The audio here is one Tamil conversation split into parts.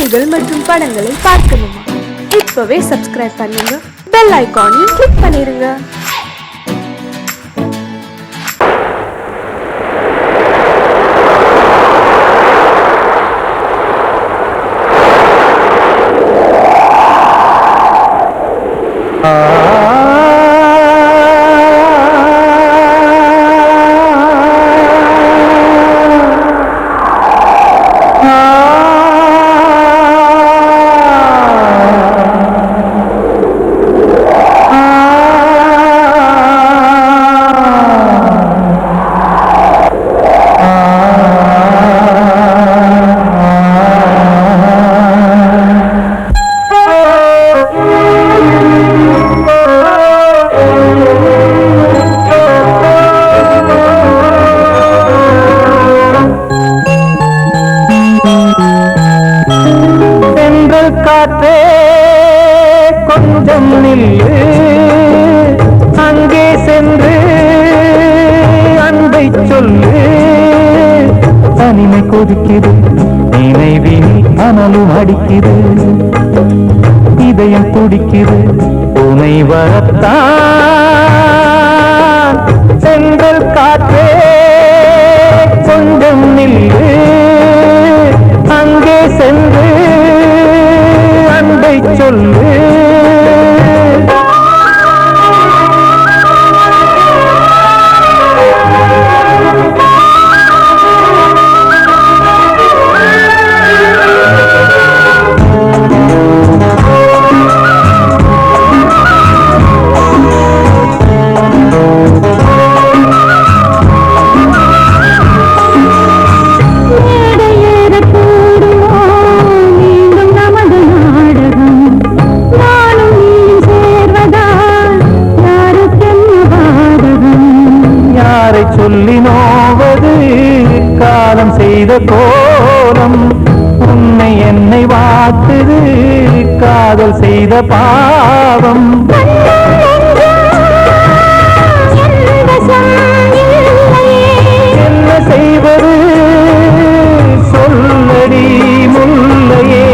பாடல்கள் மற்றும் படங்களை பார்க்கணுமா? இப்பவே சப்ஸ்கிரைப் பண்ணுங்க, பெல் ஐகானையும் கிளிக் பண்ணிருங்க. காற்றே கொஞ்சம் நில்லு, அங்கே சென்று அன்பை சொல்லு. தனிமை கொதிக்குது, நினைவில் அனலும் அடிக்குது, இதயம் துடிக்குது உனை வரத்தான். சென்றல் காற்றே கொஞ்சம் நில்லு, அங்கே சென்று அன்பை சொல்லு. சொல்லி நோவது காலம் செய்த கோலம், உன்னை என்னை வாட்டுது காதல் செய்த பாவம். என்ன செய்வது சொல்லடி முல்லையே.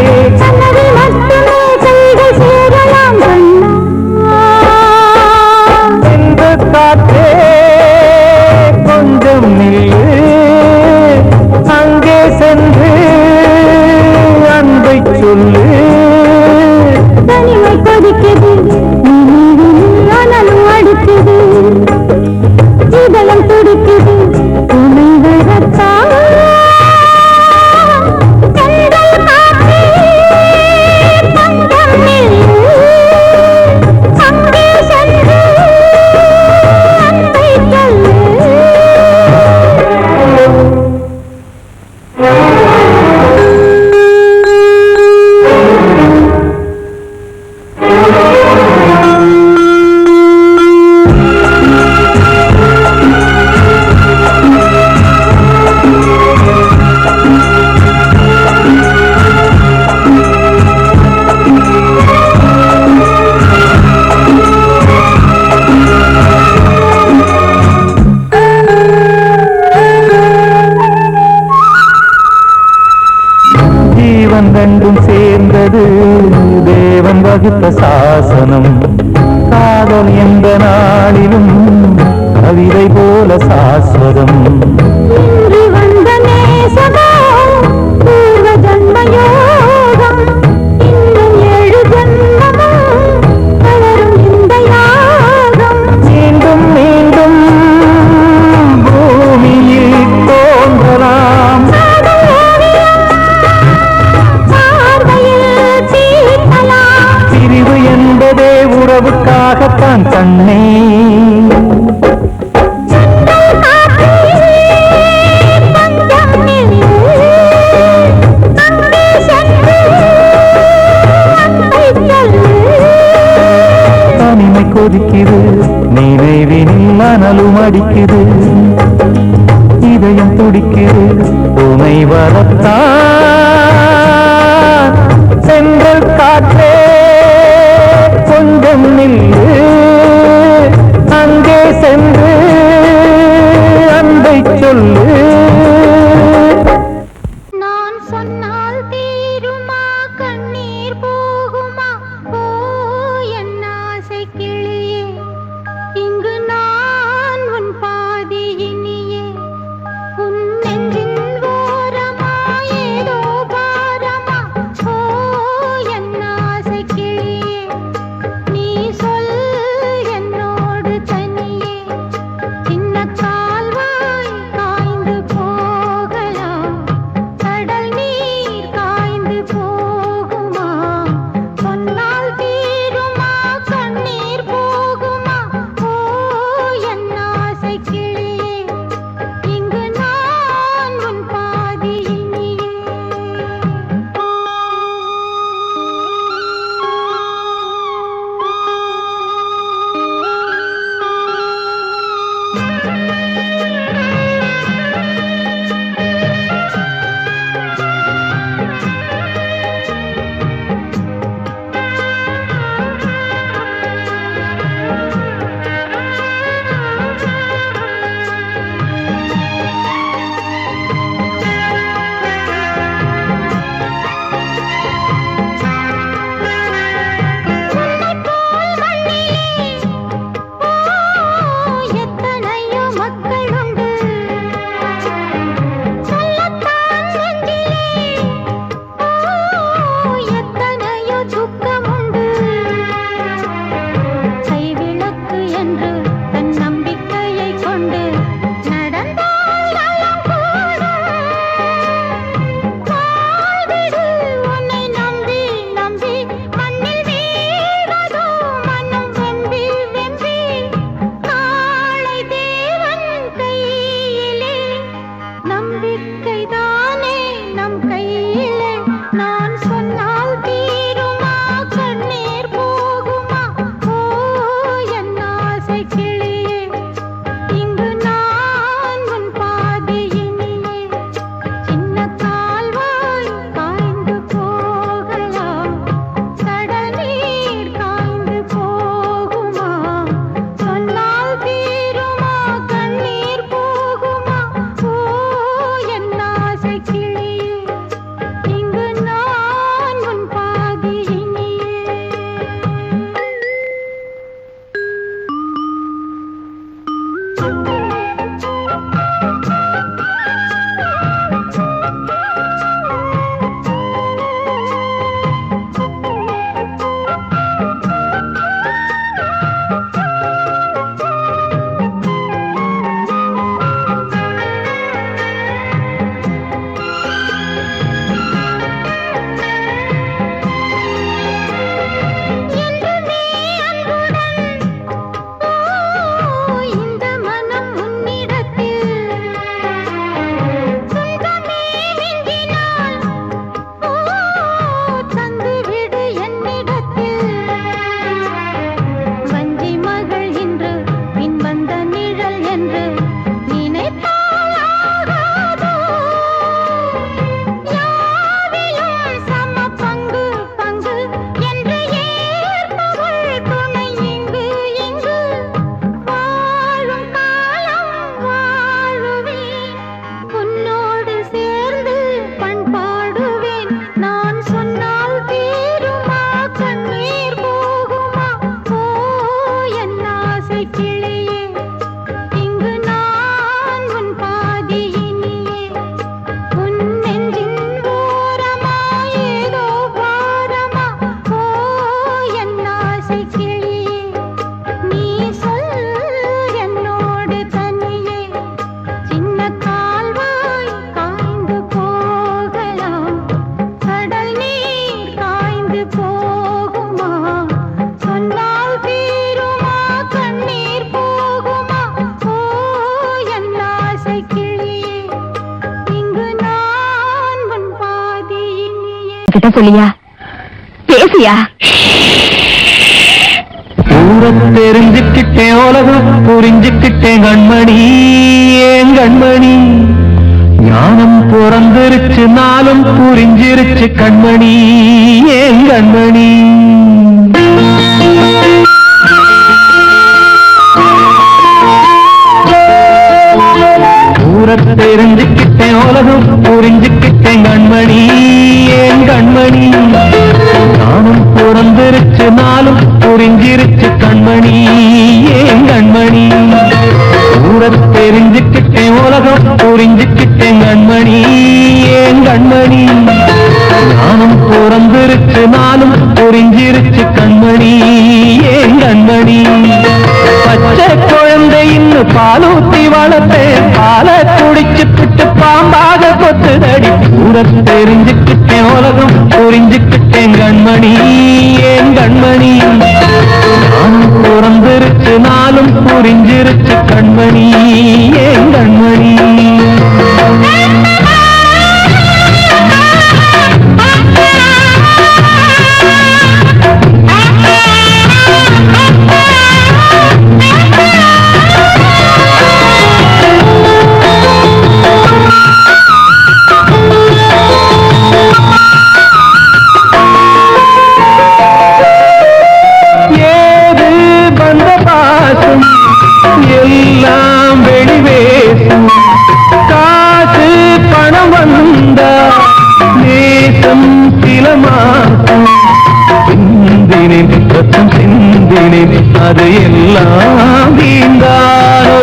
எந்த காற்றே கொஞ்சம் நில்லு, அங்கே சென்று அன்பை சொல்லு. தனிமை கொதிக்குது, அனலும் அடிக்குது, இதயம் துடிக்குது உனை வரத்தான். ரெண்டும் சேர்ந்தது தேவன் வகுத்த சாசனம். காதல் எந்த நாளிலும் கவிதை போல சாஸ்வதம். மீண்டும் மீண்டும் பூமியில் தோன்றலாம். பிரிவு என்பதே உறவுக்காகத்தான் கண்ணே. தனிமை கொதிக்குது, நினைவினில் அனலும் அடிக்குது, இதயம் துடிக்குது உனை வரத்தான். சென்றல் காற்றே கொஞ்சம் நில்லு, அங்கே சென்று அன்பை சொல்லு. நான் சொன்னால் தீருமா அவகிட்ட சொல்லியா பேசியா ஊரத் தெரிஞ்சுக்கிட்டேன் உலகம் புரிஞ்சுக்கிட்டேன் கண்மணி ஏன் கண்மணி ஞானம் பிறந்திருச்சு நாளும் புரிஞ்சிருச்சு கண்மணி ஏன் கண்மணி ஊரத் தெரிஞ்சுக்கிட்டேன் உலகம் புரிஞ்சுக்கிட்டேன் கண்மணி ஏன் கண்மணி ஞானம் பிறந்திருச்சு நாளும் புரிஞ்சிருச்சு கண்மணி ஏன் கண்மணி ஊரத் தெரிஞ்சுக்கிட்டேன் உலகம் புரிஞ்சுக்கிட்டேன் கண்மணி ஏன் கண்மணி ஞானம் பிறந்திருச்சு நாளும் புரிஞ்சிருச்சு கண்மணி ஏன் கண்மணி பச்சை குழந்தை இன்னும் பாலூத்தி வளர்த்தேன் பாலை குடிச்சு பிட்டு பாம்பாக கொத்துதடி ஊரத் தெரிஞ்சுக்கிட்டேன் உலகம் புரிஞ்சுக்கிட்டேன் கண்மணி ஏன் கண்மணி ஞானம் பிறந்திருச்சு நாளும் புரிஞ்சிருச்சு கண்மணி ஏன் கண்மணி எல்லாம் வெளிவேசும் காசு பணம் வந்தா நேசம் சில மாசம் சிந்தினேன் ரத்தம் சிந்தினேன் அது எல்லாம் வீந்தாரோ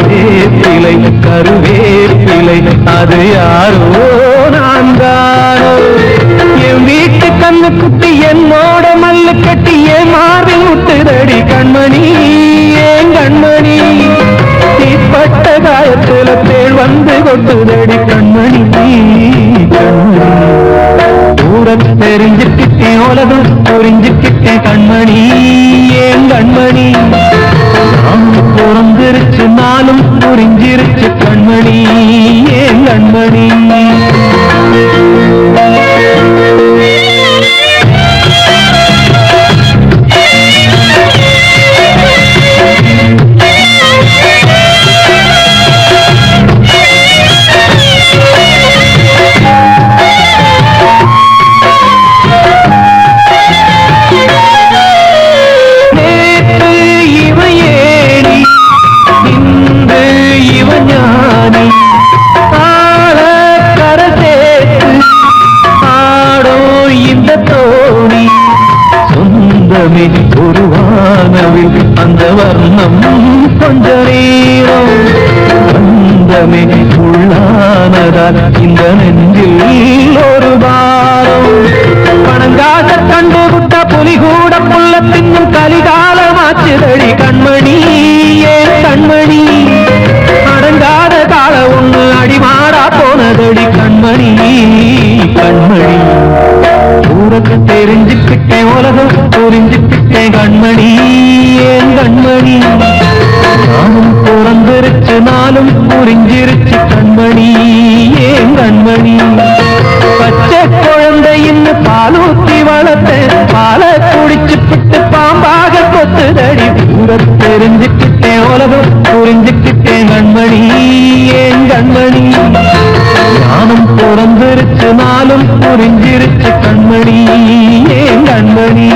வேப்பிலை கருவேப்பிலை அது யாரோ நான் தானோ என் வீட்டு கண்ணு குட்டி என்னோட மல்லு கட்டி என் மார்பில் முட்டுதடி கண்மணி ஏன் கண்மணி தீப்பட்ட காயத்துல தேள் வந்து கொட்டுதடி கண்மணி கண்மணி ஊரத் தெரிஞ்சுக்கிட்டேன் உலகம் புரிஞ்சுக்கிட்டேன் கண்மணி ஏன் கண்மணி நாம் பிறந்திருச்சு நாளும் புரிஞ்சிருச்சு கண்மணி ஏன் கண்மணி ஒரு வானவில் அந்த வர்ணம் கொஞ்ச நேரம் வந்தமே உள்ளானதால் இந்த நெஞ்சில் ஒரு பாரம் பணங்காக கண்டு விட்ட புலி கூட புள்ள தின்னும் கலிகாலமாச்சுதடி கண்மணி ஏன் கண்மணி அடங்காத கால ஒண்ணு அடிமாடா போனதடி கண்மணி கண்மணி ஊரத் தெரிஞ்சுக்கிட்டேன் உலகம் புரிஞ்சுக்கிட்டேன் கண்மணி ஏன் கண்மணி நானும் பிறந்திருச்சு நாளும் புரிஞ்சிருச்சு கண்மணி ஏன் கண்மணி பச்சை குழந்தை இன்னும் பாலூத்தி வளர்த்தேன் பாலை குடிச்சு பிட்டு பாம்பாக கொத்துதடி ஊரத் தெரிஞ்சுக்கிட்டேன் உலகம் புரிஞ்சுக்கிட்டேன் கண்மணி ஏன் கண்மணி ஞானம் பிறந்திருச்சு நாளும் புரிஞ்சிருச்சு கண்மணி ஏன் கண்மணி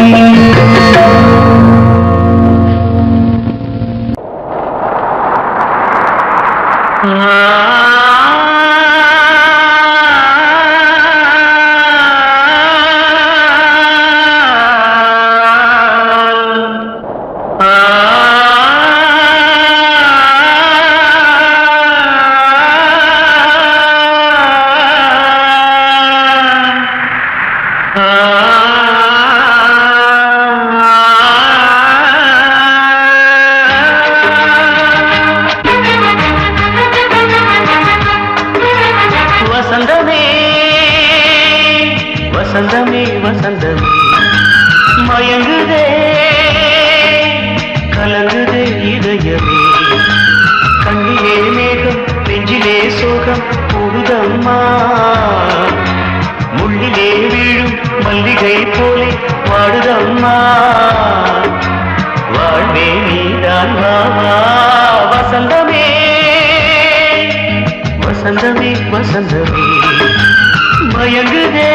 வசந்தமே வசந்தமே மயங்குதே கலங்குதே இதயமே கண்ணிலே மேகம் நெஞ்சிலே சோகம் கூடுதம்மா முள்ளிலே வீழும் மல்லிகை போலே வாடுதம்மா வாழ்வே நீதான் வாவா வசந்தமே வசந்தமே வசந்தமே மயங்குதே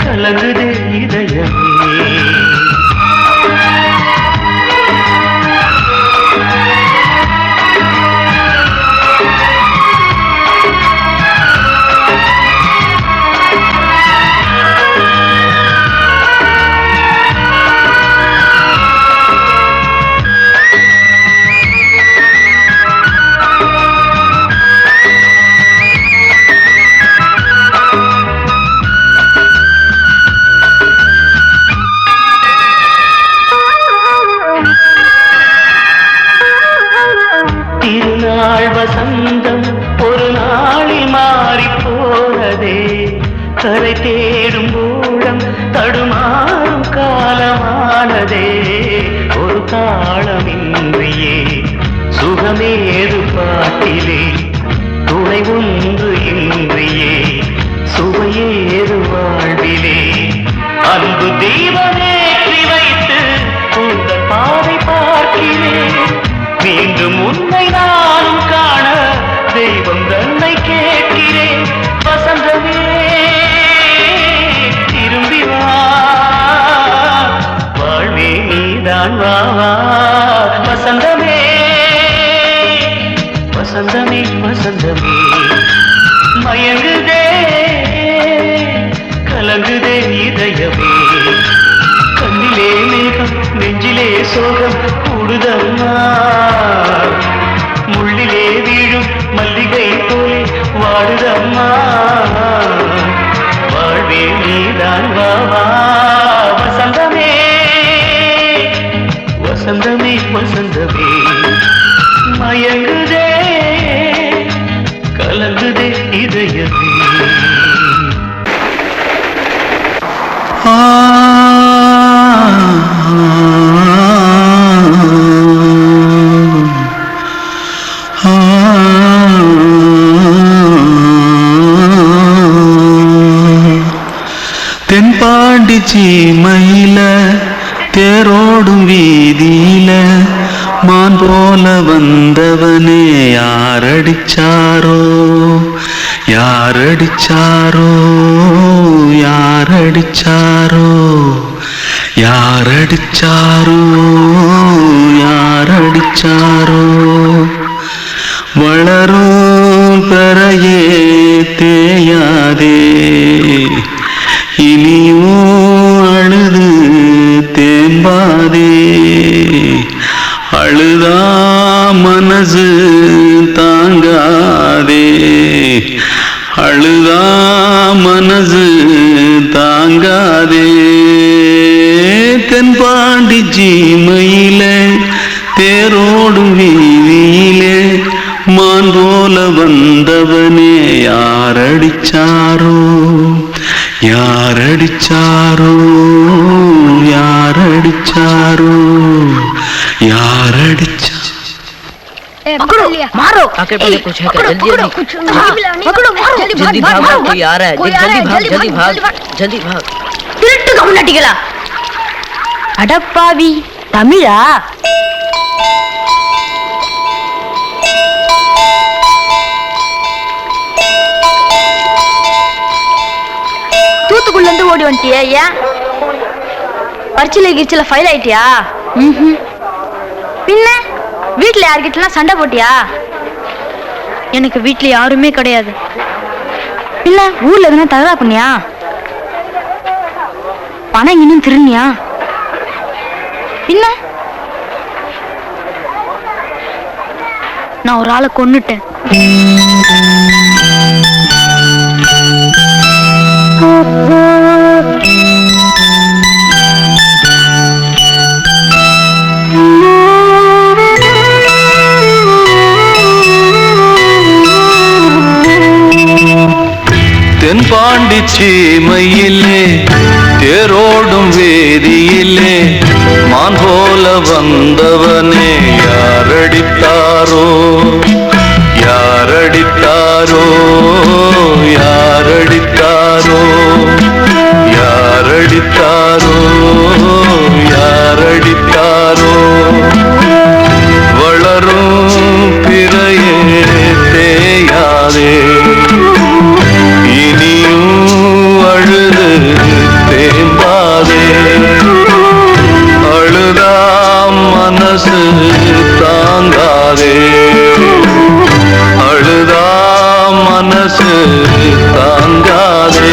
கலங்குதே இதயமே திருநாள் வசந்தம் ஒரு நாளில் மாறி போனதே கரை தேடும் ஊழம் தடுமாறும் காலமானதே ஒரு தாளமின்றியே சுகமேது பாட்டிலே துணை ஒன்று இன்றியே சுவையேது வாழ்விலே அன்பு தீபமேற்றி வைத்து உங்கள் பாதை பார்க்கிறேன் மீண்டும் உன்னை நானும் காண தெய்வம் தன்னை கேட்கிறேன் வசந்தமே திரும்பி வா வாழ்வே நீதான் வா வசந்தமே வசந்தமே வசந்தமே மயங்குதே கலங்குதே இதயமே கண்ணிலே மேகம் நெஞ்சிலே சோகம் கூடுதம்மா முள்ளிலே வீழும் மல்லிகை போலே வாடுதம்மா வாழ்வே நீதான் வாவா வசந்தமே வசந்தமே வசந்தமே மயங்குதே கலங்குதே இதயமே தென்பாண்டி சீமையில தேரோடும் வீதியில மான் போல வந்தவனே யாரடிச்சாரோ யாரடிச்சாரோ யாரடிச்சாரோ யாரடிச்சாரோ யாரடிச்சாரோ வளரும் பெறையே தேயாதே இனியும் அழுது தேம்பாதே அழுதா மனசு தாங்காதே அழுதா மனசு தாங்காதே தென்பாண்டி சீமையில தேரோடும் வீதியிலே மான் போல வந்தவனே யாரடிச்சாரோ யாரடிச்சாரோ யாரடிச்சாரோ யாரடிச்சா मारो आके पहले कुछ है क्या जल्दी जल्दी जल्दी भाग कोई आ रहा है जल्दी भाग जल्दी भाग திருட்டு கம்முனட்டிகளா அடப்பாவி தமிழா தூத்துக்குள்ள இருந்து ஓடி வந்துட்டியா ஏன் பரிச்சையில கிரிச்சில ஃபைல் ஆயிட்டியா பின்ன வீட்டுல யார்கிட்டலாம் சண்டை போட்டியா எனக்கு வீட்டுல யாருமே கிடையாது இல்ல ஊர்ல எதுனா தகரா பண்ணியா பணம் இன்னும் திருநியா பின்ன நான் ஒரு ஆளை கொன்னுட்டேன் தென்பாண்டி சீமையிலே தேரோடும் வேதியிலே மான் போல வந்தவனே யாரடித்தாரோ யாரடித்தாரோ யாரடித்தாரோ யாரடித்தாரோ யாரடித்தாரோ வளரும் பிறையே தேயாதே இனியும் அழுது தேம்பாதே அழுதாம் மனசு தாங்காதே அழுதாம் மனசு தாங்காதே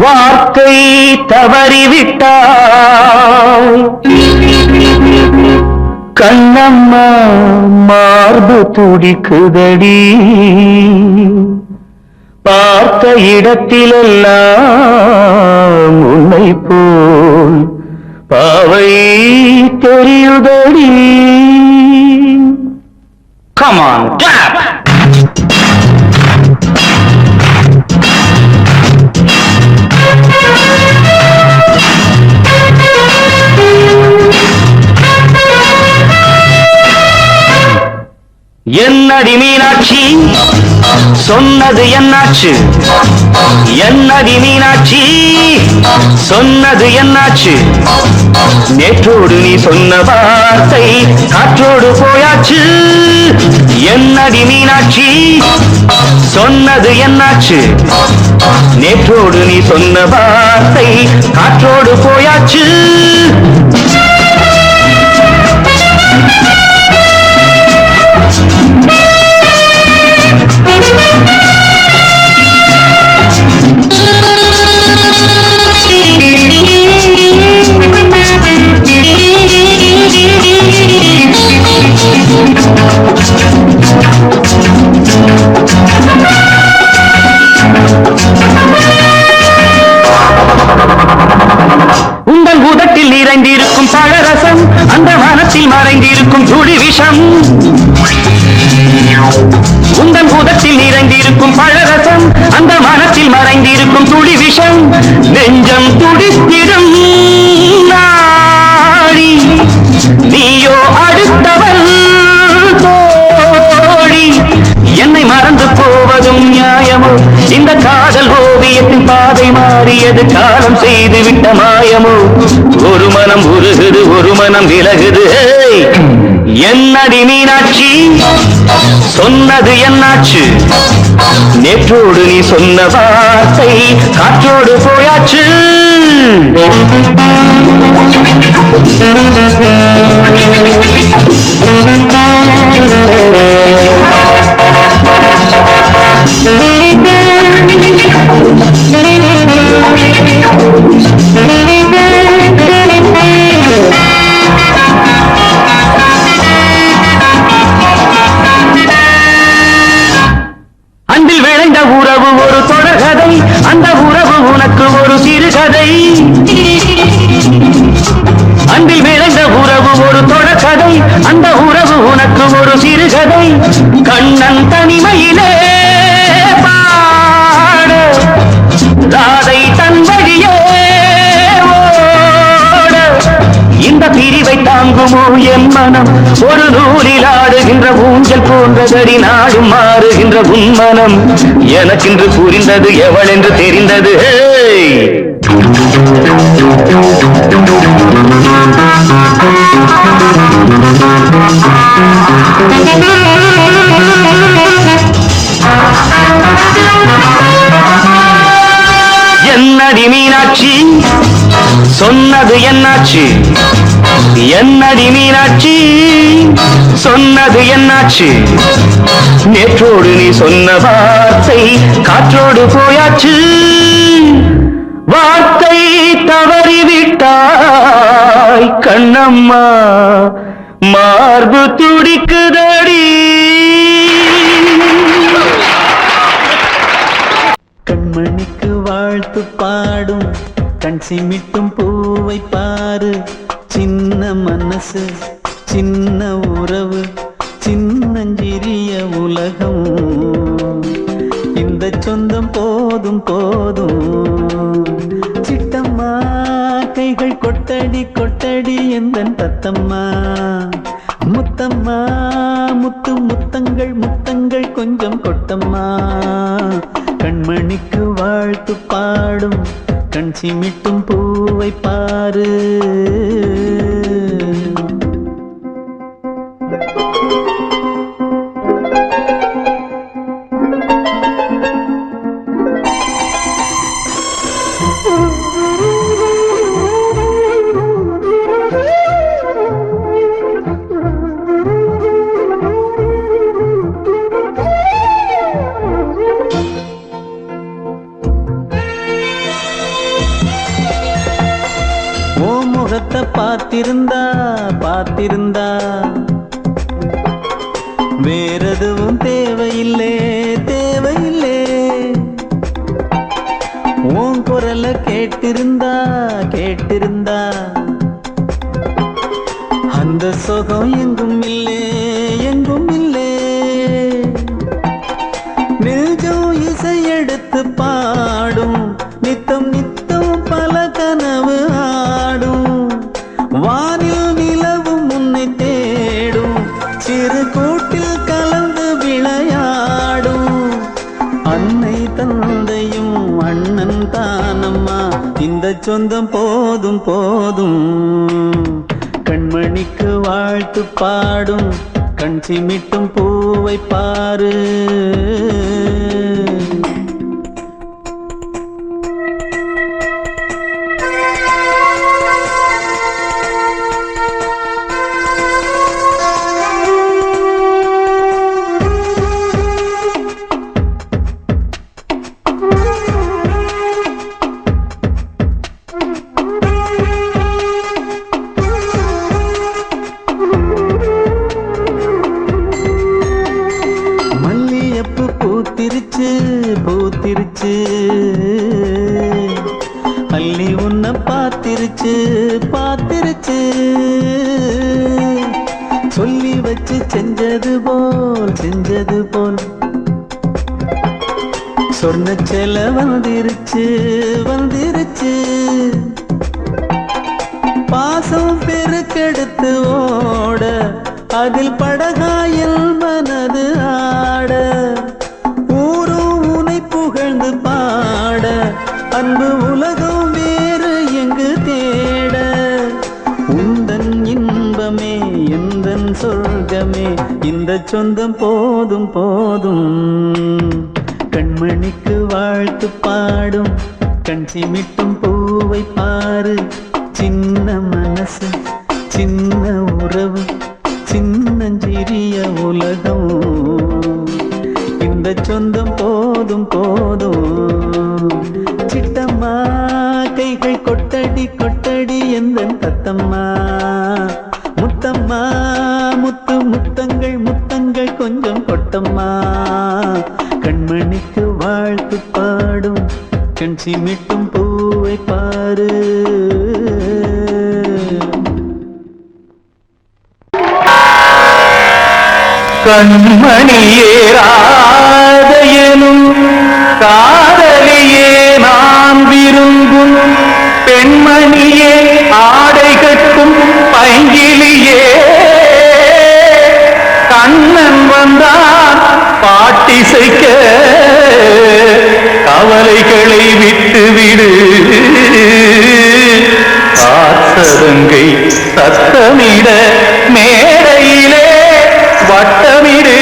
வார்த்தை தவறிவிட்டாய் கண்ணம்மா மார்பு துடிக்குதடி பார்த்த இடத்திலெல்லாம் உன்னை போல் பாவை தெரியுதடி Come on, clap! என்னடி மீனாட்சி சொன்னது என்னாச்சு என்னடி மீனாட்சி சொன்னது என்னாச்சு நேற்றோடு நீ சொன்ன வார்த்தை காற்றோடு போயாச்சு என்னடி மீனாட்சி சொன்னது என்னாச்சு நேற்றோடு நீ சொன்ன வார்த்தை காற்றோடு போயாச்சு உங்கள் உதட்டில் நிறைந்திருக்கும் பழரசம் அந்த மனத்தில் மறைந்திருக்கும் துளி விஷம் உங்கள் உதட்டில் நிறைந்திருக்கும் பழரசம் அந்த மனத்தில் மறைந்திருக்கும் துளி விஷம் நெஞ்சம் துடித்திடும் நாடி நீயோ அடுத்தவள் தோழி என்னை மறந்து போவதும் நியாயமோ இந்த காதல் ஓவியத்தின் பாதை மாறியது காலம் செய்து விட்ட மாயமோ ஒரு மனம் உருகுது ஒரு மனம் விலகுது என்னடி மீனாட்சி சொன்னது என்னாச்சு நேற்றோடு நீ சொன்ன வார்த்தை காற்றோடு போயாச்சு அன்பில் விளைந்த உறவு ஒரு தொடர்கதை அந்த உறவு உனக்கு ஒரு சிறுகதை அன்பில் விளைந்த உறவு ஒரு தொடர்கதை அந்த உறவு உனக்கு ஒரு சிறுகதை கண்ணன் தனிமையிலே பாட ராதை தன் வழியே ஓட இந்த பிரிவை தாங்குமோ என் மனம் ஒரு நூலில் ஆடுகின்ற ஊஞ்சல் போன்றதடி நாடும் மாறுகின்ற உன்மனம் எனக்கென்று புரிந்தது எவள் என்று தெரிந்தது என்னடி மீனாட்சி சொன்னது என்னாச்சு என்னடி மீனாட்சி சொன்னது என்னாச்சு நேற்றோடு நீ சொன்ன வார்த்தை காற்றோடு போயாச்சு வார்த்தை தவறிவிட்டாய் கண்ணம்மா மார்பு துடிக்குதடி கண்மணிக்கு வாழ்த்து பாடும் கண் சிமிட்டும் பூவை பாரு சின்ன மனசு சின்ன உறவு சின்னஞ்சிறிய உலகம் இந்த சொந்தம் போதும் போதும் சிட்டம்மா கைகள் கொட்டடி கொட்டடி எந்தன் தத்தம்மா முத்தம்மா முத்து முத்தங்கள் முத்தங்கள் கொஞ்சம் கொட்டம்மா கண்மணிக்கு வாழ்த்து பாடும் கண் சிமிட்டும் பூவை பாரு காத்திருந்தா பார்த்திருந்தா வேறெதுவும் தேவையில்லை தேவையில்லை. உன் குரல கேட்டிருந்தா கேட்டிருந்தா அந்த சுகம் எங்கும் இல்லே எங்கும் இல்லே. நெஞ்சம் இசை எடுத்து பாடும் நித்தம் நித்தம் பல கனவு ஆடும். வானில் நிலவும் உன்னை தேடும் சிறு கூட்டில் கலந்து விளையாடும். அன்னை தந்தையும் அண்ணன் தானம்மா இந்த சொந்தம் போதும் போதும். கண்மணிக்கு வாழ்த்து பாடும் கண் சிமிட்டும் பூவை பாரு. பூத்திருச்சு பூத்திருச்சு அள்ளி உன்னை பார்த்திருச்சு பார்த்திருச்சு. சொல்லி வச்சு செஞ்சது போல் சொன்ன செல வந்துருச்சு வந்துருச்சு. பாசம் பெருக்கெடுத்து ஓட அதில் படகாயில் மனது ஆட. ஊரும் உனை புகழ்ந்து பாட அன்பு உலகம் வேறு எங்கு தேட. உந்தன் இன்பமே எந்தன் சொர்க்கமே இந்த சொந்தம் போதும் போதும். கண்மணிக்கு வாழ்த்து பாடும் கண் சிமிட்டும் பூவை பாரு. சின்ன மனசு சின்ன உறவு சின்னஞ்சிறிய உலகம் இந்த சொந்தம் போதும் போதும். சிட்டம்மா கைகள் கொட்டடி கொட்டடி எந்தன் தத்தம்மா. முத்தம்மா முத்து முத்தங்கள் முத்தங்கள் கொஞ்சம் கொட்டம்மா. கண்மணிக்கு வாழ்த்து பாடும் கண் சிமிட்டும் பூவை பாரு. கண்மணியே ராதையனும் காதலியே நான் விரும்பும் பெண்மணியே ஆடை கட்டும் பைங்கிலியே. கண்ணன் வந்தான் பாட்டிசைக்க கவலைகளை விட்டுவிடு. ஆசரங்கை சத்தமிட மேடையிலே வட்டமிடு.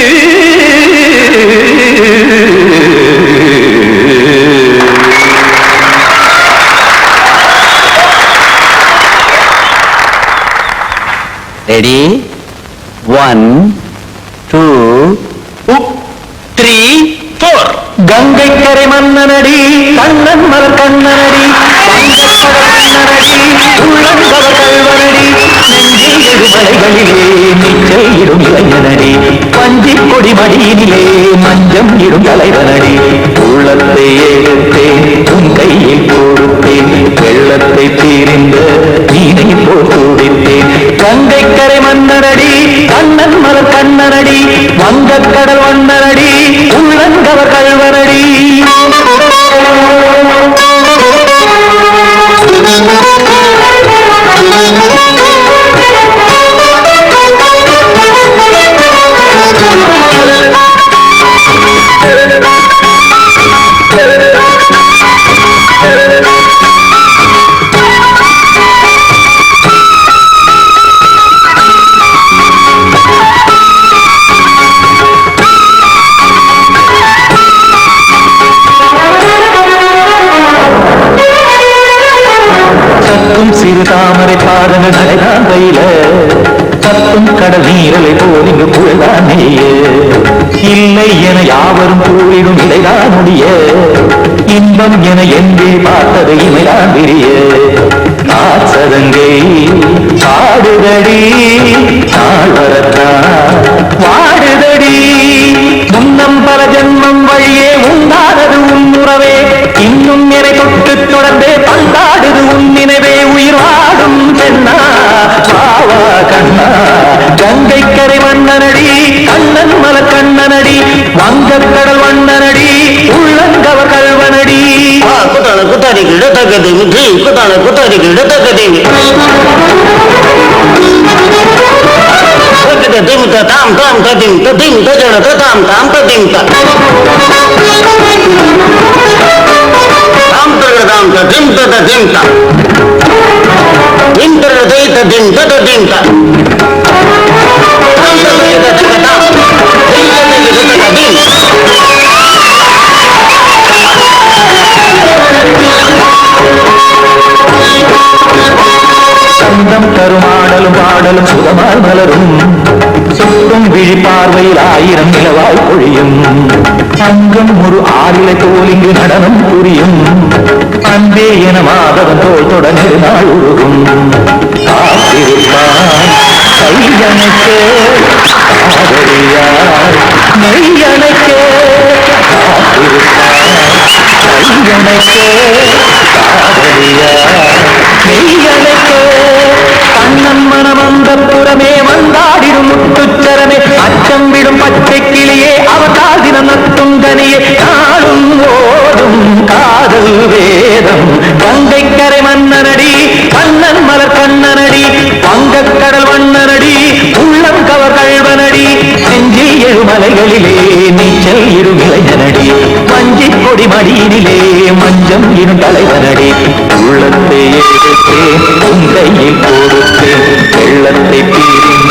ரெடி 1 2 3 4. கங்கை கரை மன்னனடி கண்ணன் மலர் கண்ணனடி உள்ளங்கவர் கல்வனடி நெஞ்சில் எழுமலைகளிலே நீச்சல் இடும் இளைஞனடி பஞ்சி கொடி மடியினிலே மஞ்சம் இடும் தலைவனடி. உள்ளத்தை எடுத்தேன் உன் கையில் கொடுத்தேன் வெள்ளத்தை தீர்ந்த நீனை போல் துடித்தேன். கங்கை கரை மன்னனடி கண்ணன் மலர் கண்ணனடி வங்கக் கடல் வண்ணனடி உள்ளங்கவர் கல்வனடி. சிறு தாமரை பாதங்கள் நடைதான் கையில கத்தும் கடல் நீரலை போல் இங்கு புகழ்தான் நெய்ய. இல்லை என யாவரும் கூறிடும் இடைதான் முடிய இன்பம் என எங்கே பார்த்தது இமைதான் விரிய. காசதங்கை நாள் வரத்தான் வாடுதடி. முன்னம் பல ஜென்மம் வழியே உண்டானது உன் உறவே, இன்னும் என்னை தொட்டு தொடர்ந்தே பந்தாடுது உன் நினைவே. உயிர் வாடும் பெண்ணா பாவா கண்ணா, கங்கை கரை மன்னனடி, கண்ணன் மல கண்ணனடி, வங்கக்கடல் வண்ணனடி, உள்ளங்கவ கல்வனடி. குத்தான குத்தாடிக்கு இடத்தக்கதை முற்றி, குத்தான குத்தாடிக்கு இடத்தக்கதை திமுக தாம் தாம் ததிம் ததிம் தஜன தாம் தாம் ததிம் தாம் தம் ததிம் ததிம் தாம் இந்திர தைத திம் ததிம் தாம் தாம் ததிம் ததிம் தாம் சந்தம் தருமாடலும் பாடலும் சுகமால் மலரும், சுற்றும் விழி பார்வையில் 1000 நிலவாய் பொழியும். அங்கம் ஒரு ஆறிலை தோல் இங்கு நடனம் புரியும். அன்பே என மாதவன் தோல் தொடர்ந்து நாள் உருகும். காத்திருப்பான் கையணைக்கே காதலியார் மெய்யணைக்கே, காத்திருப்பான் கையணைக்கே காதலியார் மெய்யணைக்கே. கண்ணன் மனம் அந்த புறமே வந்தாடிடும் முத்துச்சரமே, அச்சம் விடும் பச்சை கிளியே அவதால் தினம் நத்தும் கனியே. நாளும் ஓடும் காதல் வேதம் கங்கை கரை மன்னனடி, கண்ணன் மலர் கண்ணனடி, வங்கக்கடல் வண்ணனடி, உள்ளம் கவர் கழ்வனடி. செஞ்சில் எழுமலைகளிலே நீச்சல் இரும் இளைஞனடி, மஞ்சி கொடி மடியினிலே மஞ்சம் இரும் தலைவனடி. உள்ளத்தை எடுத்தேன் உன் கையில் கொடுத்தேன், வெள்ளத்தை பீரின்